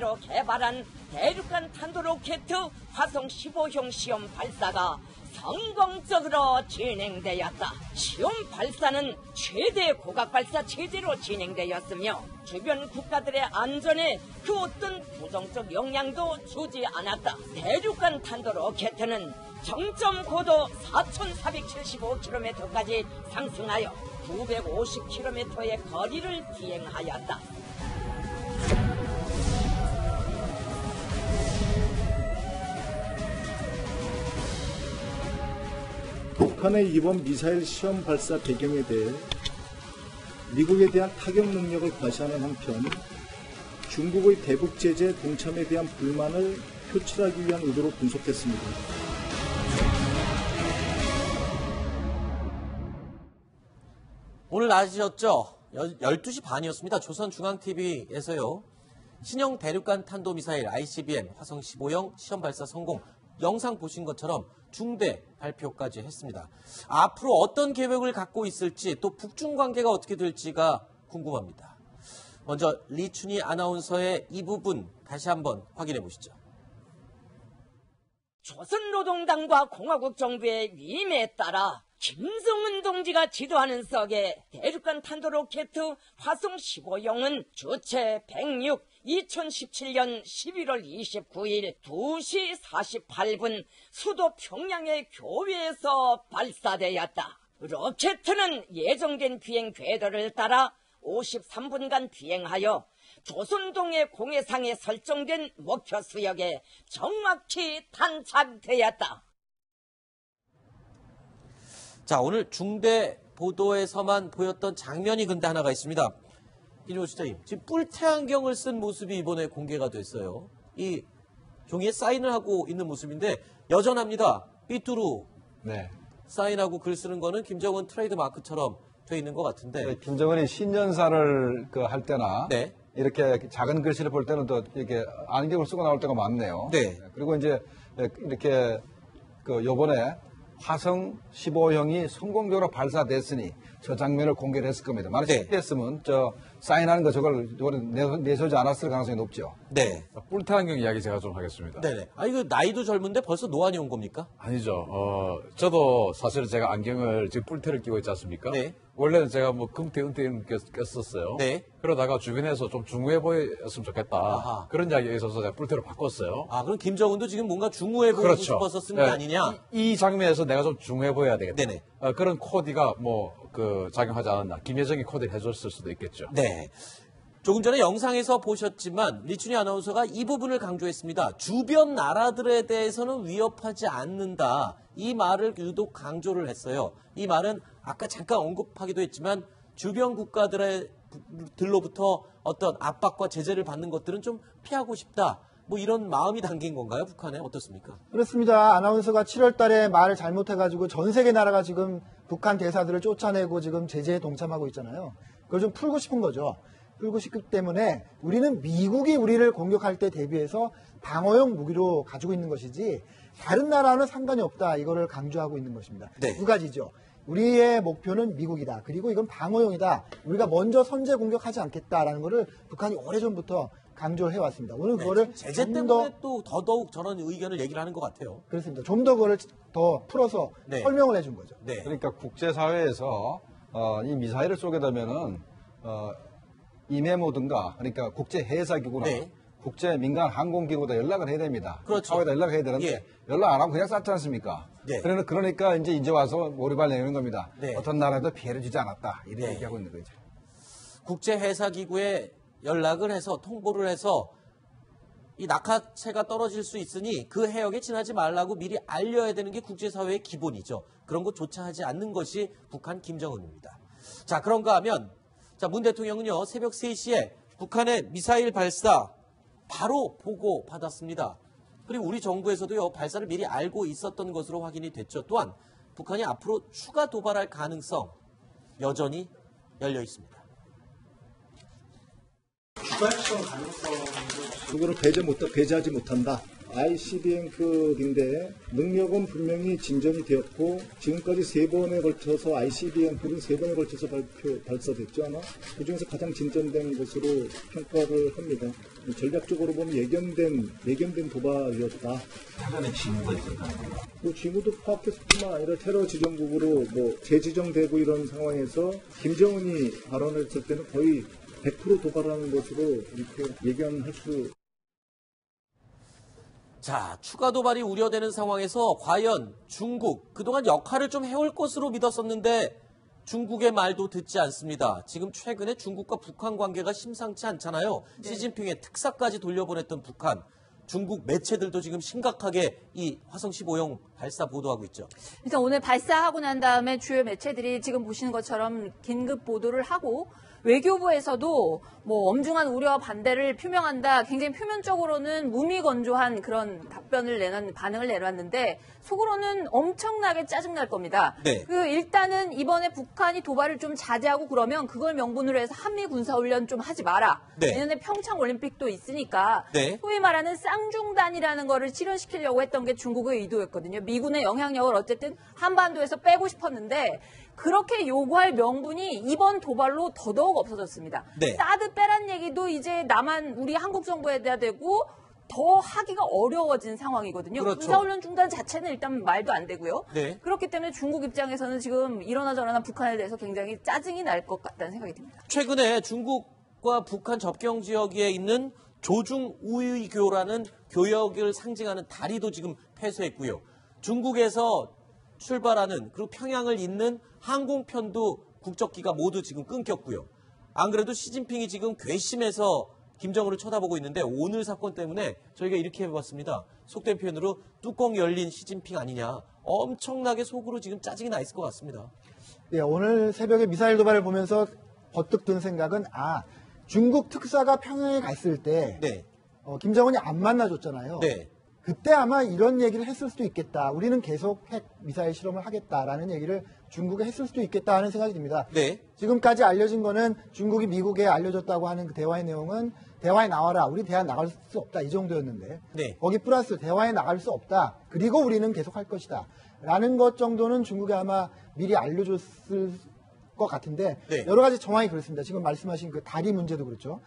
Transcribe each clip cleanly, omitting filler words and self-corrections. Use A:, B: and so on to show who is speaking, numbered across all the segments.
A: 제대로 개발한 대륙간 탄도로켓 화성 15형 시험 발사가 성공적으로 진행되었다. 시험 발사는 최대 고각 발사 체제로 진행되었으며 주변 국가들의 안전에 그 어떤 부정적 영향도 주지 않았다. 대륙간 탄도로켓은 정점 고도 4,475km까지 상승하여 950km의 거리를 비행하였다.
B: 북한의 이번 미사일 시험 발사 배경에 대해 미국에 대한 타격 능력을 과시하는 한편 중국의 대북 제재 동참에 대한 불만을 표출하기 위한 의도로 분석했습니다.
C: 오늘 아시셨죠? 12시 반이었습니다. 조선중앙TV에서요. 신형 대륙간 탄도미사일 ICBM 화성 15형 시험 발사 성공 영상 보신 것처럼 중대 발표까지 했습니다. 앞으로 어떤 계획을 갖고 있을지 또 북중 관계가 어떻게 될지가 궁금합니다. 먼저 리춘희 아나운서의 이 부분 다시 한번 확인해 보시죠.
A: 조선노동당과 공화국 정부의 위임에 따라 김정은 동지가 지도하는 석의 대륙간 탄도로켓 화성 15형은 주체 106 2017년 11월 29일 2시 48분 수도 평양의 교외에서 발사되었다. 로켓은 예정된 비행 궤도를 따라 53분간 비행하여 조선동해 공해상에 설정된 목표 수역에 정확히 탄착되었다.
C: 자, 오늘 중대 보도에서만 보였던 장면이 근데 하나가 있습니다. 이종호 시장님, 지금 뿔테 안경을 쓴 모습이 이번에 공개가 됐어요. 이 종이에 사인을 하고 있는 모습인데 여전합니다. 삐뚤루.
D: 네.
C: 사인하고 글 쓰는 거는 김정은 트레이드 마크처럼 돼 있는 것 같은데.
D: 네, 김정은이 신년사를 할 때나
C: 네.
D: 이렇게 작은 글씨를 볼 때는 또 이렇게 안경을 쓰고 나올 때가 많네요.
C: 네.
D: 그리고 이제 이렇게 요번에 화성 15형이 성공적으로 발사됐으니 저 장면을 공개를 했을 겁니다. 만약
C: 네.
D: 실패했으면 사인하는 거 저걸 내서지 않았을 가능성이 높죠.
C: 네.
E: 뿔테 안경 이야기 제가 좀 하겠습니다.
C: 네네. 아, 이거 나이도 젊은데 벌써 노안이 온 겁니까?
E: 아니죠. 저도 사실은 제가 안경을 지금 뿔테를 끼고 있지 않습니까?
C: 네.
E: 원래는 제가 금태, 은퇴 꼈었어요.
C: 네.
E: 그러다가 주변에서 좀 중후해 보였으면 좋겠다.
C: 아하.
E: 그런 이야기가 있어서 제가 뿔테로 바꿨어요.
C: 아, 그럼 김정은도 지금 뭔가 중후해 보이고
E: 그렇죠.
C: 싶어서 쓴 게
E: 네.
C: 아니냐?
E: 이 장면에서 내가 좀 중후해 보여야 되겠다.
C: 네네.
E: 그런 코디가 작용하지 않았나. 김여정이 코디를 해줬을 수도 있겠죠.
C: 네. 조금 전에 영상에서 보셨지만 리춘희 아나운서가 이 부분을 강조했습니다. 주변 나라들에 대해서는 위협하지 않는다. 이 말을 유독 강조를 했어요. 이 말은 아까 잠깐 언급하기도 했지만 주변 국가들로부터 어떤 압박과 제재를 받는 것들은 좀 피하고 싶다. 이런 마음이 담긴 건가요? 북한에 어떻습니까?
F: 그렇습니다. 아나운서가 7월 달에 말을 잘못해가지고 전 세계 나라가 지금 북한 대사들을 쫓아내고 지금 제재에 동참하고 있잖아요. 그걸 좀 풀고 싶은 거죠. 풀고 싶기 때문에 우리는 미국이 우리를 공격할 때 대비해서 방어용 무기로 가지고 있는 것이지 다른 나라는 상관이 없다. 이거를 강조하고 있는 것입니다.
C: 네.
F: 두 가지죠. 우리의 목표는 미국이다. 그리고 이건 방어용이다. 우리가 먼저 선제 공격하지 않겠다라는 거를 북한이 오래전부터 강조를 해왔습니다. 오늘 그거를
C: 제재 때문에 또 더더욱 저런 의견을 얘기를 하는 것 같아요.
F: 그렇습니다. 좀 더 그걸 더 풀어서
C: 네.
F: 설명을 해준 거죠.
C: 네.
D: 그러니까 국제사회에서 이 미사일을 쏘게 되면은 이메모든가 그러니까 국제해사기구나
C: 네.
D: 국제민간항공기구다 연락을 해야 됩니다.
C: 그렇죠.
D: 사회에다 연락을 해야 되는데
C: 예.
D: 연락 안 하면 그냥 쐈지 않습니까?
C: 네.
D: 그러니까 이제 와서 모리발 내는 겁니다.
C: 네.
D: 어떤 나라도 피해를 주지 않았다. 이렇게
C: 네.
D: 얘기하고 있는 거죠.
C: 국제해사기구에 연락을 해서 통보를 해서 이 낙하체가 떨어질 수 있으니 그 해역에 지나지 말라고 미리 알려야 되는 게 국제사회의 기본이죠. 그런 것조차 하지 않는 것이 북한 김정은입니다. 자, 그런가 하면 문 대통령은요 새벽 3시에 북한의 미사일 발사 바로 보고 받았습니다. 그리고 우리 정부에서도요 발사를 미리 알고 있었던 것으로 확인이 됐죠. 또한 북한이 앞으로 추가 도발할 가능성 여전히 열려 있습니다.
B: 그거를 배제하지 못한다. ICBM급인데 능력은 분명히 진전이 되었고 지금까지 3번에 걸쳐서 ICBM급은 3번에 걸쳐서 발사됐죠 아마. 그중에서 가장 진전된 것으로 평가를 합니다. 전략적으로 보면 예견된 도발이었다.
C: 최근에 징후가 있었다.
B: 그 징후도 파악했을 뿐만 아니라 테러 지정국으로 재지정되고 이런 상황에서 김정은이 발언했을 때는 거의 100% 도발하는 것으로 이렇게 예견할 수.
C: 자, 추가 도발이 우려되는 상황에서 과연 중국, 그동안 역할을 좀 해올 것으로 믿었었는데 중국의 말도 듣지 않습니다. 지금 최근에 중국과 북한 관계가 심상치 않잖아요.
G: 네.
C: 시진핑의 특사까지 돌려보냈던 북한. 중국 매체들도 지금 심각하게 이 화성 15형 발사 보도하고 있죠.
G: 일단 오늘 발사하고 난 다음에 주요 매체들이 지금 보시는 것처럼 긴급 보도를 하고 외교부에서도 엄중한 우려와 반대를 표명한다. 굉장히 표면적으로는 무미건조한 그런 반응을 내놨는데 속으로는 엄청나게 짜증날 겁니다.
C: 네.
G: 일단은 이번에 북한이 도발을 좀 자제하고 그러면 그걸 명분으로 해서 한미 군사훈련 좀 하지 마라.
C: 네.
G: 내년에 평창 올림픽도 있으니까
C: 네.
G: 소위 말하는 쌍중단이라는 거를 실현시키려고 했던 게 중국의 의도였거든요. 미군의 영향력을 어쨌든 한반도에서 빼고 싶었는데 그렇게 요구할 명분이 이번 도발로 더더욱 없어졌습니다.
C: 네.
G: 사드 빼란 얘기도 이제 우리 한국 정부에 대야 되고 더 하기가 어려워진 상황이거든요.
C: 그렇죠.
G: 군사훈련 중단 자체는 일단 말도 안 되고요.
C: 네.
G: 그렇기 때문에 중국 입장에서는 지금 이러나 저러나 북한에 대해서 굉장히 짜증이 날 것 같다는 생각이 듭니다.
C: 최근에 중국과 북한 접경 지역에 있는 조중우이교라는 교역을 상징하는 다리도 지금 폐쇄했고요. 중국에서 출발하는 그리고 평양을 잇는 항공편도 국적기가 모두 지금 끊겼고요. 안 그래도 시진핑이 지금 괘씸해서 김정은을 쳐다보고 있는데 오늘 사건 때문에 저희가 이렇게 해봤습니다. 속된 표현으로 뚜껑 열린 시진핑 아니냐. 엄청나게 속으로 지금 짜증이 나 있을 것 같습니다.
F: 네, 오늘 새벽에 미사일 도발을 보면서 버뜩 든 생각은 중국 특사가 평양에 갔을 때
C: 네.
F: 김정은이 안 만나줬잖아요.
C: 네.
F: 그때 아마 이런 얘기를 했을 수도 있겠다. 우리는 계속 핵 미사일 실험을 하겠다라는 얘기를 중국에 했을 수도 있겠다 하는 생각이 듭니다.
C: 네.
F: 지금까지 알려진 거는 중국이 미국에 알려줬다고 하는 그 대화의 내용은 대화에 나와라. 우리 대화 나갈 수 없다. 이 정도였는데
C: 네.
F: 거기 플러스 대화에 나갈 수 없다. 그리고 우리는 계속 할 것이다. 라는 것 정도는 중국에 아마 미리 알려줬을 것 같은데
C: 네.
F: 여러 가지 정황이 그렇습니다. 지금 말씀하신 그 다리 문제도 그렇죠.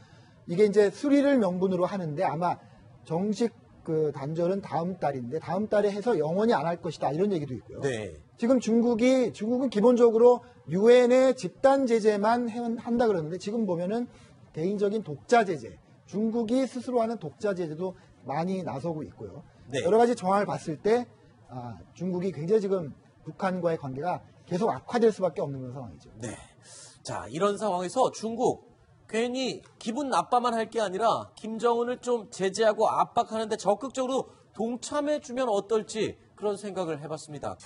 F: 이게 이제 수리를 명분으로 하는데 아마 정식 그 단절은 다음 달인데 다음 달에 해서 영원히 안 할 것이다 이런 얘기도 있고요.
C: 네.
F: 지금 중국은 기본적으로 유엔의 집단 제재만 한다 그러는데 지금 보면은 개인적인 독자 제재, 중국이 스스로 하는 독자 제재도 많이 나서고 있고요.
C: 네.
F: 여러 가지 정황을 봤을 때 중국이 굉장히 지금 북한과의 관계가 계속 악화될 수밖에 없는 그런 상황이죠.
C: 네. 자, 이런 상황에서 중국 괜히 기분 나빠만 할 게 아니라 김정은을 좀 제재하고 압박하는데 적극적으로 동참해주면 어떨지 그런 생각을 해봤습니다.